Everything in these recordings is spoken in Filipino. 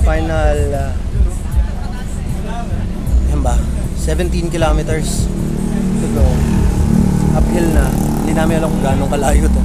Final 17 kilometers to go. Uphill na. Hindi namin alam kung gano'ng kalayo to.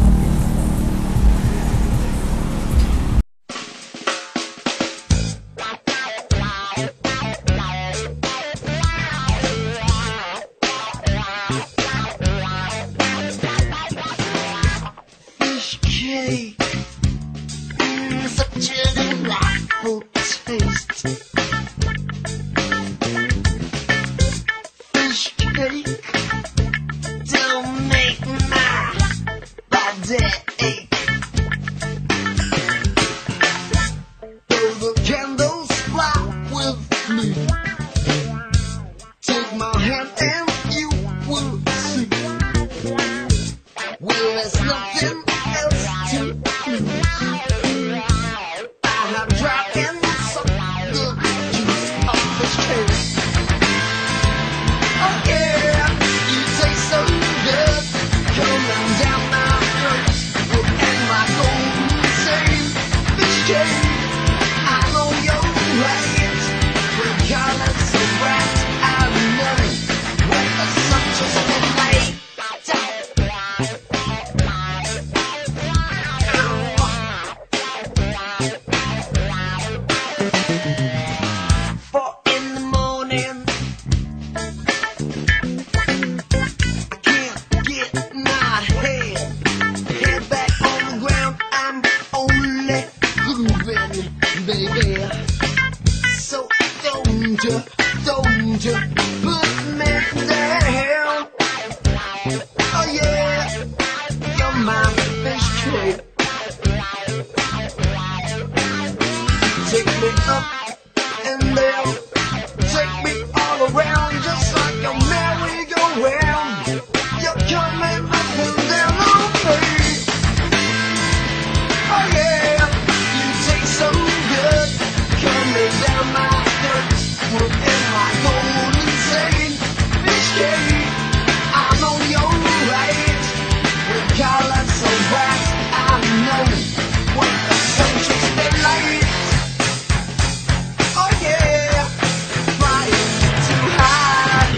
Don't you put me down. Oh yeah, you're my fish trade. Take me up and down, take me all around, just like a merry-go-round. You're coming up and down on me. Oh yeah, you taste so good, coming down my throat. Within my golden insane fish cake, I know you're right. With colors so bright, I know what the sunshine daylight. Oh yeah, flying too high,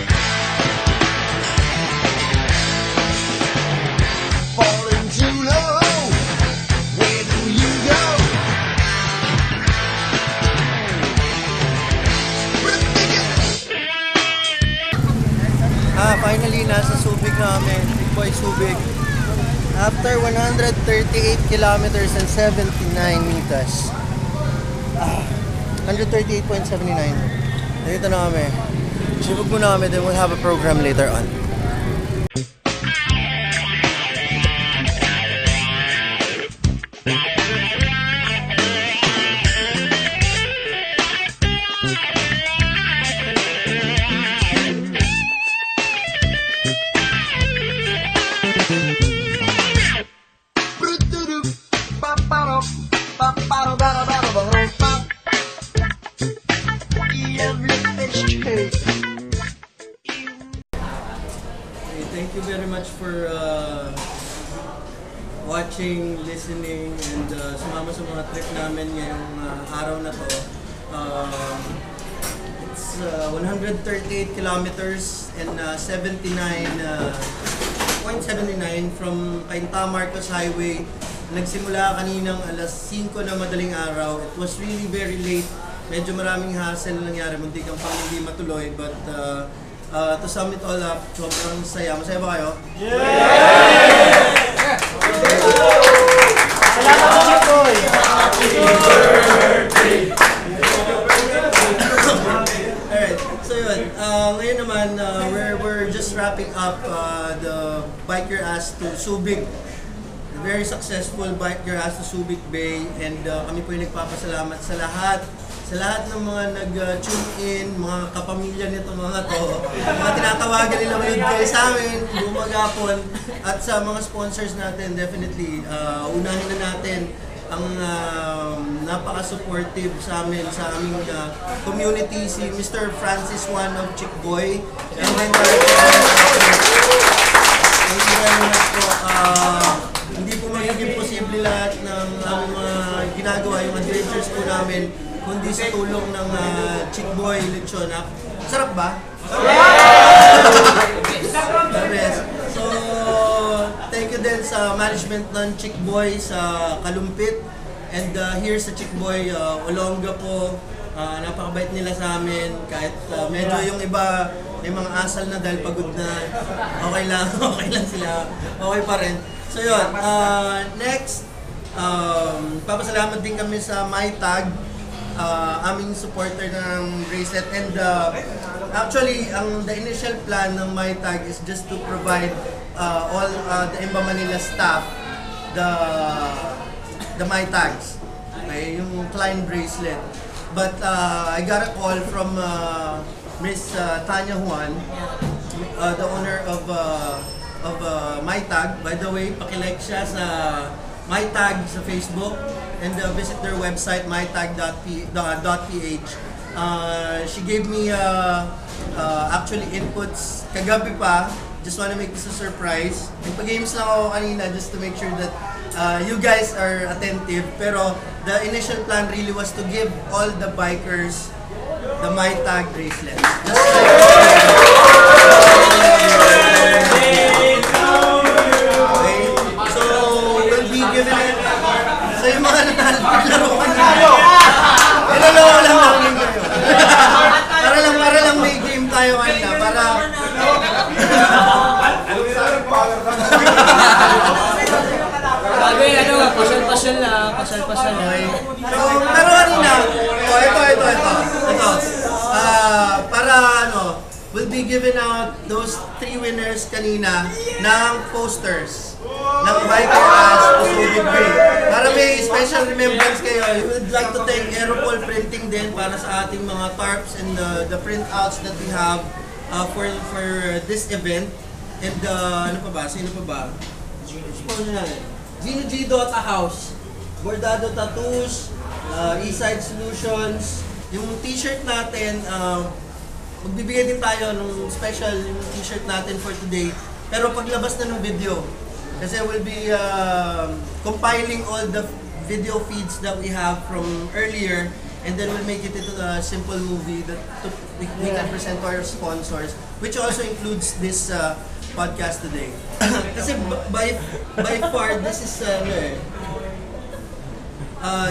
falling too low. Where do you go? Finally, nasa Subic na kami. Big Boy Subic. After 138 kilometers and 79 meters. 138.79. Dito na kami. Sibog muna kami, then we'll have a program later on. Thank you very much for watching, listening, and sumama sa mga trip namin ngayong araw na to. It's 138 kilometers and 79.79 from Cainta Marcos Highway. Nagsimula kaninang alas 5 na madaling araw. It was really very late. Medyo maraming hassle nangyari, muntik ang pang hindi matuloy, but to sum it all up, sobrang saya. Masaya ba kayo? Yeah! Salamat po, Chicoy! Happy birthday! Alright, so yun. Ngayon naman, we're just wrapping up the Bike Your Ass to Subic. very successful bike garage sa Subic Bay, and kami po yung nagpapasalamat sa lahat ng mga nag-tune in, mga kapamilya nito mga to, mga tinatawagan nila ngayon kayo sa amin, bumagapon, at sa mga sponsors natin, definitely, unahin na natin ang napaka-supportive sa amin, sa aming community, si Mr. Francis Juan of Chick Boy, and then thank you very much po. Hindi po magiging posible lahat ng aming mga ginagawa, yung adventures po namin, kundi sa tulong ng Chick Boy Lechon. Sarap ba? The best. So, thank you din sa management ng Chick Boy sa Kalumpit. And here sa Chick Boy, Olonga po, napakabait nila sa amin. Kahit medyo yung iba may mga asal na dahil pagod na, okay lang sila, okay pa rin. So yun, next, papasalamat din kami sa MyTag, aming supporter ng bracelet, and actually the initial plan ng MyTag is just to provide all the Imba Manila staff the MyTags, okay, yung Klein bracelet. But I got a call from Miss Tanya Juan, the owner of MyTag. By the way, pakilike siya sa MyTag sa Facebook, and visit their website mytag.ph. She gave me actually inputs kagabi pa. Just wanna make this a surprise. Nagpa-games lang ako kanina just to make sure that you guys are attentive. Pero the initial plan really was to give all the bikers the MyTag bracelet. Just okay. So we'll be giving it sa yung mga naglaro kanina. Ilalawa lang namin kayo. para lang may game tayo kanina. Para pasyal lang. Okay. So, pero kanina, ito. Para we'll be giving out those 3 winners kanina ng posters ng Biker Ass to Subic Bay. Para may special remembrance kayo, we would like to thank Aeropol Printing din para sa ating mga tarps and the printouts that we have for this event. And ano pa ba? Sino pa ba? Gino G. Dota House, Bordado Tattoos, Eastside Solutions. Yung t-shirt natin, magbibigay din tayo ng special yung t-shirt natin for today. Pero paglabas na ng video, kasi we'll be compiling all the video feeds that we have from earlier, and then we'll make it into a simple movie that we can present to our sponsors, which also includes this podcast today. Kasi by far, this is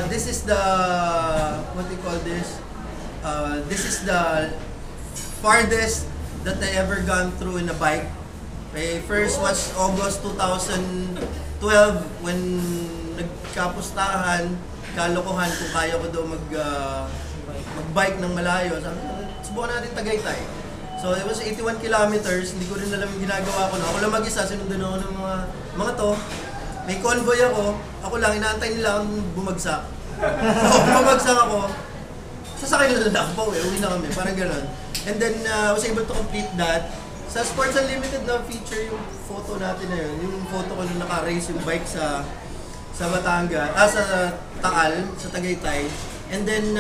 this is the, what do you call this? This is the farthest that I ever gone through in a bike. Okay, first was August 2012 when nagkapustahan, kalokohan kung kaya ko daw mag-bike ng malayo. Sabi ko, subukan natin Tagaytay. So it was 81 kilometers, hindi ko rin alam yung ginagawa ko. Ako lang mag-isa, sinundan ako ng mga to. May convoy ako lang, inaantay nila akong bumagsak. So bumagsak ako, sasakay na lang ako, uwi na kami, parang gano'n. And then I was able to complete that. Sa Sports Unlimited na feature yung photo natin na yun, yung photo ko na naka-race yung bike sa Batangas, sa Taal, sa Tagaytay. And then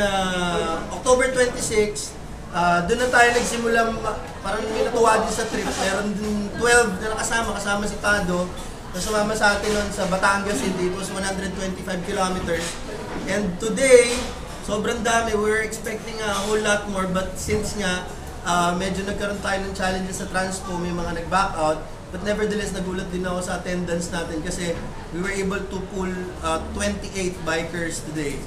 October 26, doon na tayo nagsimula, parang may natuwa din sa trip. Meron din 12 na kasama si Tado, na sumama sa atin nun sa Batangas City. It was 125 kilometers. And today, sobrang dami. We were expecting a whole lot more, but since nga, medyo nagkaroon tayo ng challenges sa transpo, may mga nag-back out. But nevertheless, nagulat din ako sa attendance natin kasi we were able to pull 28 bikers today.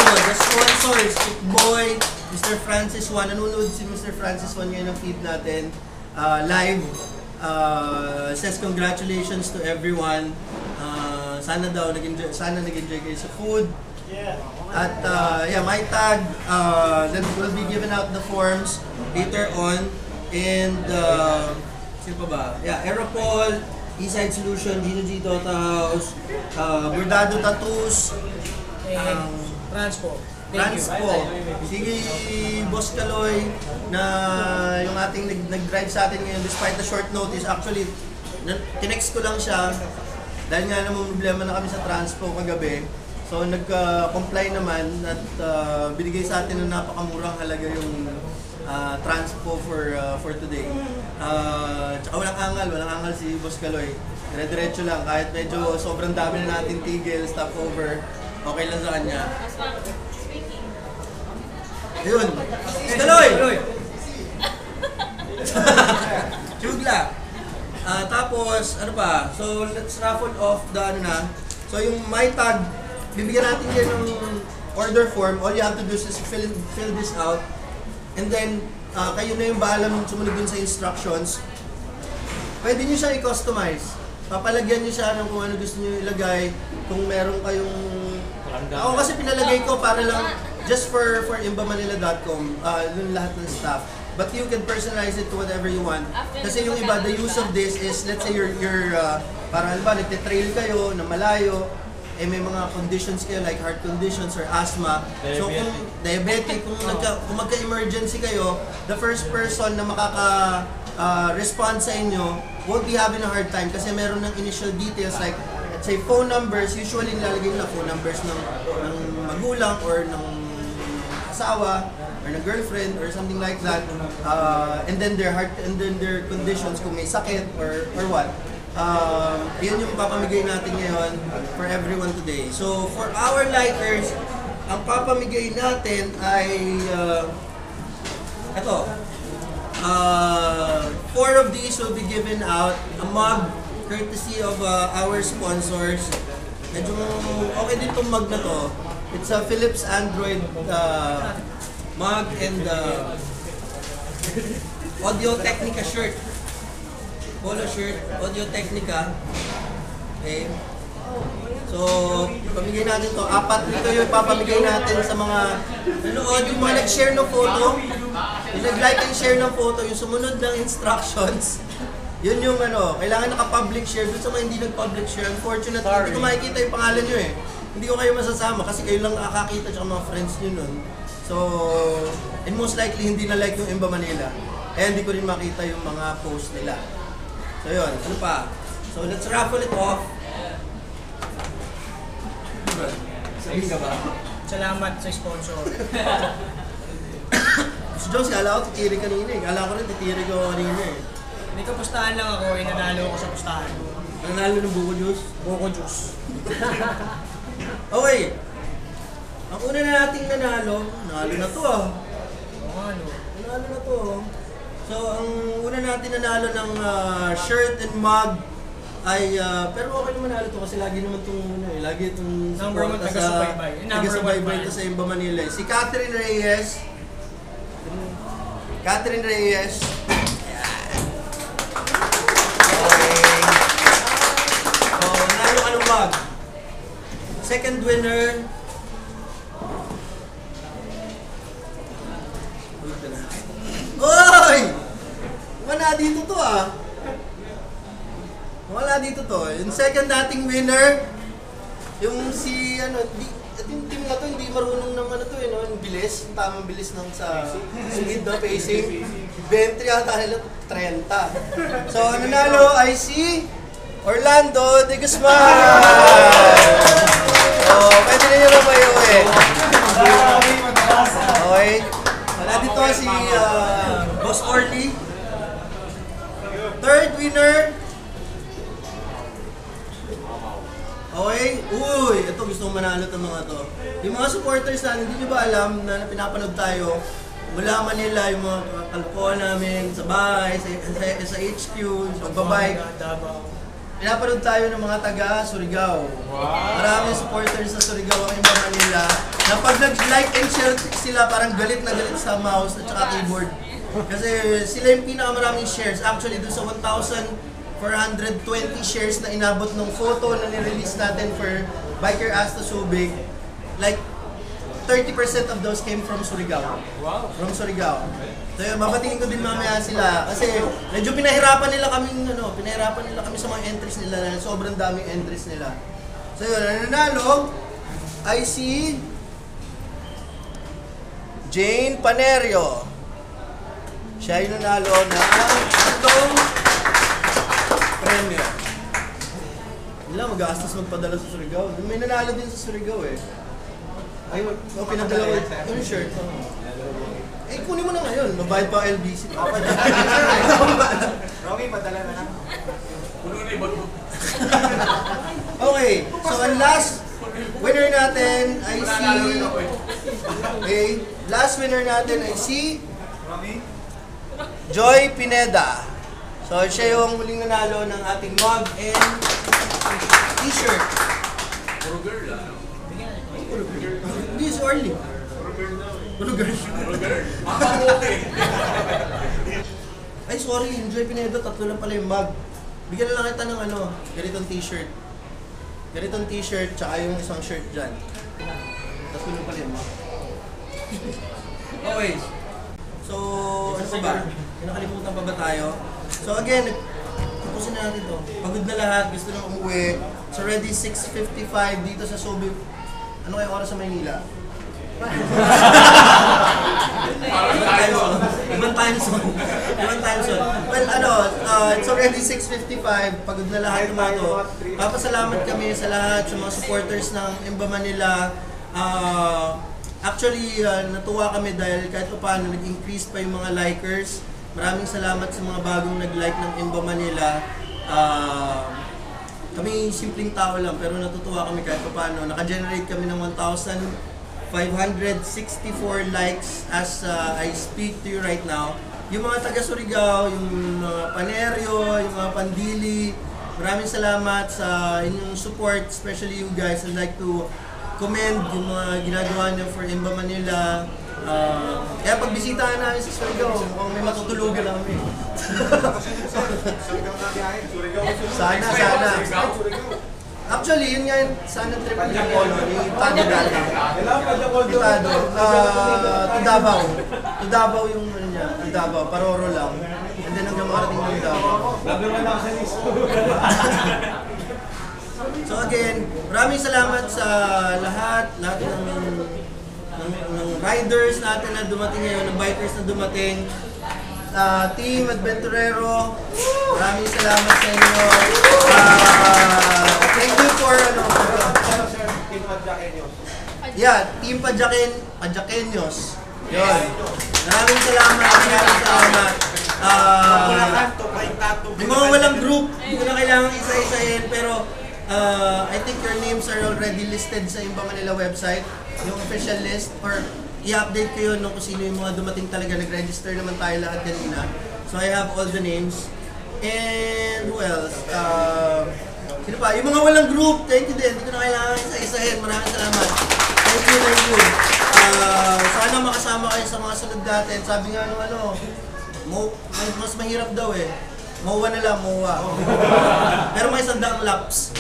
The sponsors, Chick Boy, Mr. Francis Juan. Nanonood si Mr. Francis Juan ngayon ng feed natin live. Says congratulations to everyone. Sana nag-enjoy kayo sa food. At MyTag, then we'll be giving out the forms later on. And Sino pa ba? Yeah, Aeropol, Eastside Solution, Gino G. Tota House, Bordado Tattoos, Transpo. Thank you. Transpo, sige Boss Kaloy na yung ating nag-drive sa atin ngayon despite the short notice. Actually, tinext ko lang siya dahil nga namang problema na kami sa Transpo kagabi. So nag-comply naman at binigay sa atin ng napakamurang halaga yung Transpo for today. Tsaka walang angal si Boss Kaloy. Dire-diretso lang kahit medyo sobrang dami na natin tigil, stopover, okay lang sa kanya. Ayun. Kaloy! Chugla. Tapos, ano pa? So, let's raffle off the ano na. So, yung my tag, bibigyan natin yan ng order form. All you have to do is fill this out. And then, kayo na yung bahala nung sumunod dun sa instructions. Pwede nyo siya i-customize. Papalagyan nyo siya ng kung ano gusto nyo ilagay. Kung meron kayong... Ako kasi pinalagay ko para lang just for imbamanila.com, yung lahat ng staff. But you can personalize it to whatever you want. Kasi yung iba, the use of this is, let's say you're parang ba, nagte-trail kayo na malayo, may mga conditions kayo like heart conditions or asthma. So kung diabetic, kung magka-emergency kayo, the first person na respond sa inyo won't be having a hard time kasi meron ng initial details like, let's say phone numbers, usually nilalagay nila phone numbers ng magulang or ng asawa or ng girlfriend or something like that, and then their heart and then their conditions kung may sakit or what. Yun yung papamigay natin ngayon for everyone today. So for our likers, ang papamigay natin ay ito. 4 of these will be given out, a mug courtesy of our sponsors. Medyo okay din itong mug na to. It's a Philips Android mug and Audio Technica shirt. Polo shirt, Audio Technica. Okay. So, pamigay natin to. 4 nito yung papamigay natin sa mga nanood, yung mga nag-share ng photo, yung nag-like and share ng photo, yung sumunod ng instructions. Yun yung kailangan naka-public share. Doon sa mga hindi nag-public share, unfortunately, hindi ko makikita yung pangalan nyo eh. Hindi ko kayo masasama kasi kayo lang nakakita tsaka mga friends nyo nun. So, and most likely hindi na like yung Imba Manila. Eh, hindi ko rin makita yung mga post nila. So yun, ano pa? So let's raffle it off. Sabihin ka ba? Salamat sa sponsor. Si Jones, kala ko titiri kanina eh. Kala ko rin titiri ko kanina eh. Hindi ka pustahan lang ako, inanalo ako sa pustahan. Nanalo ng buko juice? Buko juice. Okay. Ang una na nating nanalo na to ah. Nanalo na to. So, ang una natin nanalo ng shirt and mug ay, pero okay naman nanalo to kasi lagi naman itong, lagi itong number 1 taga-subaybay. Taga-subaybay ito sa Imba Manila. Si Catherine Reyes. Catherine Reyes. So, nanalo ka ng mug. Second winner. Oy! Wala dito to ah. Wala dito to. Yung second nating winner, yung si yung team na to hindi marunong ng to yung bilis, yung tamang bilis ng sa speed na pacing. 20 yata nila 30. So nanalo ay si Orlando de Guzman. Oh, pwede na nyo lumayo eh. Okay. Wala dito si Boss Orly. Third winner. Okay. Uy, ito gusto kong manalo itong mga to. Yung mga supporters natin, hindi nyo ba alam na pinapanood tayo mula Manila, yung mga kalokohan namin sa bahay, sa HQ, sa pagbabike. Pinapanood tayo ng mga taga Surigao. Maraming supporters sa Surigao ang Imba Manila. Na pag nag-like and share sila, parang galit na galit sa mouse at saka keyboard. Kasi sila yung pinakamaraming shares. Actually, doon sa 1,420 shares na inabot ng photo na nirelease natin for Biker Asta Subic, like 30% of those came from Surigao. Wow. From Surigao. So yun, babatingin ko din mamaya sila kasi medyo pinahirapan nila kami sa mga entries nila dahil sobrang daming entries nila. So yun, ang nanalo ay si Jane Panerio. Siya yung nanalo ng itong premyo. Hindi lang mag-aastos magpadala sa Surigao. May nanalo din sa Surigao eh. Ay, pinadala ko yung shirt. Eh, kunin mo na ngayon. Mabayad pa ang LBC. Romy, padala na lang. Puno na yung bago. Okay, so ang last winner natin ay si... Okay, last winner natin ay si Romy? Joy Pineda. So siya yung muling nanalo ng ating mug and t-shirt. Puro girl ah. Hindi, is Orly. Puro girl. Okay. Ay, sorry, yung Joy Pineda, tatlo lang pala yung mug. Bigyan na lang kita ng ganitong t-shirt. Ganitong t-shirt, tsaka yung isang shirt dyan. Tatlo lang pala yung mug. Okay. So, ano pa ba? Nakalimutan pa ba tayo? So again, tapusin na natin to. Pagod na lahat, gusto na umuwi. So ready 6:55 dito sa Subic. Ano kaya oras sa Maynila? Ibang time zone. Well, it's already 6:55. Pagod na lahat ng mga to. Papasalamat kami sa lahat, sa mga supporters ng Imba Manila. Actually, natuwa kami dahil kahit pa paano nag-increase pa yung mga likers. Maraming salamat sa mga bagong nag-like ng Imba Manila. Kami simpleng tao lang pero natutuwa kami kahit pa paano. Naka-generate kami ng 1,564 likes as I speak to you right now. Yung mga taga Surigao, yung Panerio, yung mga Pandili, maraming salamat sa inyong support, especially you guys. I'd like to commend yung mga ginagawa niyo for Imba Manila. Kaya pagbisitahan namin sa Surigao, mukhang may matutulugan namin. Sana. Actually, yun nga yung sana trip ni Apollo, ni Tado dati. Tado. To Davao. To Davao yung ano niya, to Davao, Paroro lang. And then hanggang makarating ng Davao. So again, maraming salamat sa lahat ng riders natin na dumating ngayon, ng bikers na dumating. Team Adventurero, maraming salamat sa inyo. Thank you for Team Padjaqueños. Yun. Maraming salamat. Yung mga walang group, hindi ko na kailangan isa-isahin, pero I think your names are already listed sa Imba Manila website, yung official list, or i-update ko yun kung sino yung mga dumating talaga. Nag-register naman tayo lahat kanina. So I have all the names. And who else? Sino pa? Yung mga walang group, thank you din. Hindi ko na kailangan isa-isahin. Maraming salamat. Thank you. Sana makasama kayo sa mga sunod natin. Sabi nga mas mahirap daw eh. MOA na lang, MOA. Pero may 100 laps.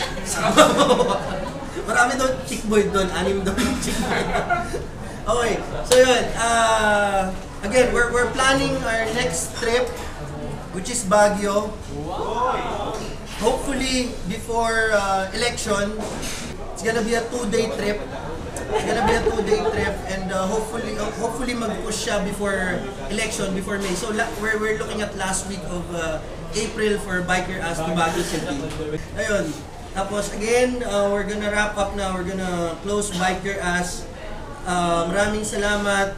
Marami daw chick boy doon, 6 daw yung chick boy. Okay, so yun. Again, we're planning our next trip, which is Baguio. Hopefully, before election, it's gonna be a 2-day trip. And hopefully mag-push siya before election, before May. So we're looking at last week of April for Biker As to Baguio City. Ayun. Tapos again, we're gonna wrap up now. We're gonna close Biker As. Maraming salamat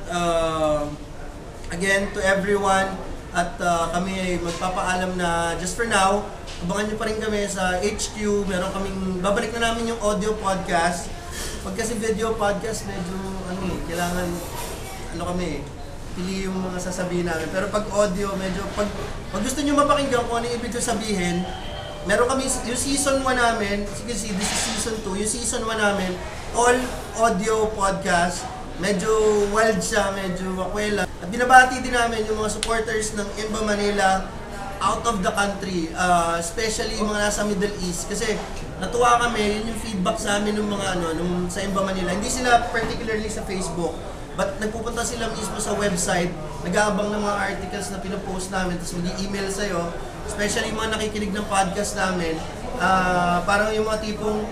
again to everyone. At kami ay magpapaalam na just for now, abangan nyo pa rin kami sa HQ. Meron kaming, babalik na namin yung audio podcast. Pag kasi video podcast, medyo kailangan pili yung mga sasabihin namin. Pero pag audio, medyo pag gusto nyo mapakinggan kung ano yung ibig sabihin, meron kami yung season 1 namin, this is season 2, yung season 1 namin, all audio podcast. Medyo wild siya, medyo makwela. At binabati din namin yung mga supporters ng Imba Manila out of the country, especially yung mga nasa Middle East. Kasi natuwa kami, yun yung feedback sa amin ng mga sa Imba Manila. Hindi sila particularly sa Facebook, but nagpupunta sila mismo sa website, nag-aabang ng mga articles na pinopost namin, tapos mag-i-email sa'yo, especially yung mga nakikinig ng podcast namin, parang yung mga tipong,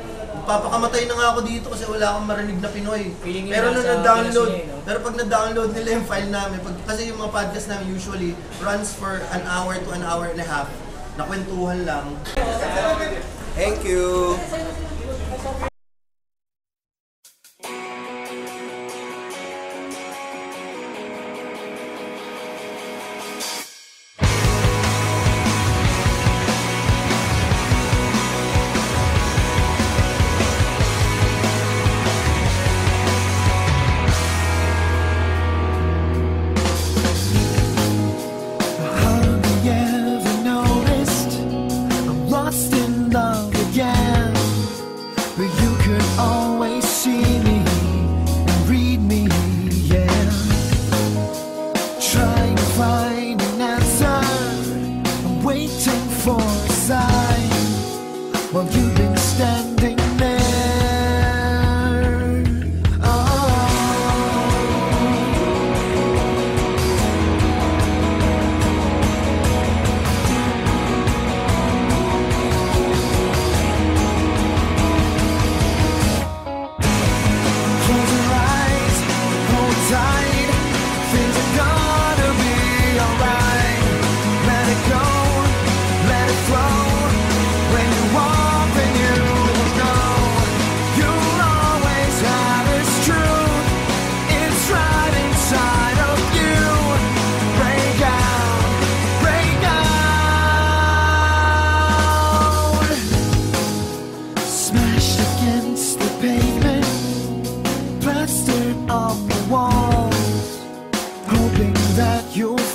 papakamatay na nga ako dito kasi wala akong marinig na Pinoy. Feeling Pero nila nung sa na-download, Pinas nila, no? pero pag na-download nila yung file namin, kasi yung mga podcast namin usually runs for an hour to an hour and a half, nakwentuhan lang. Thank you. Hardly ever noticed I'm lost in love again, but you could always see me and read me, yeah. Trying to find an answer, I'm waiting for a sign while you've been standing there. Close your eyes, hold tight. Things are gonna be alright. Let it go, let it flow. When you walk, then you will know. You'll always have this truth. It's right inside of you. Break out, break out. Smashed against the pavement, plastered up the walls, hoping that you'll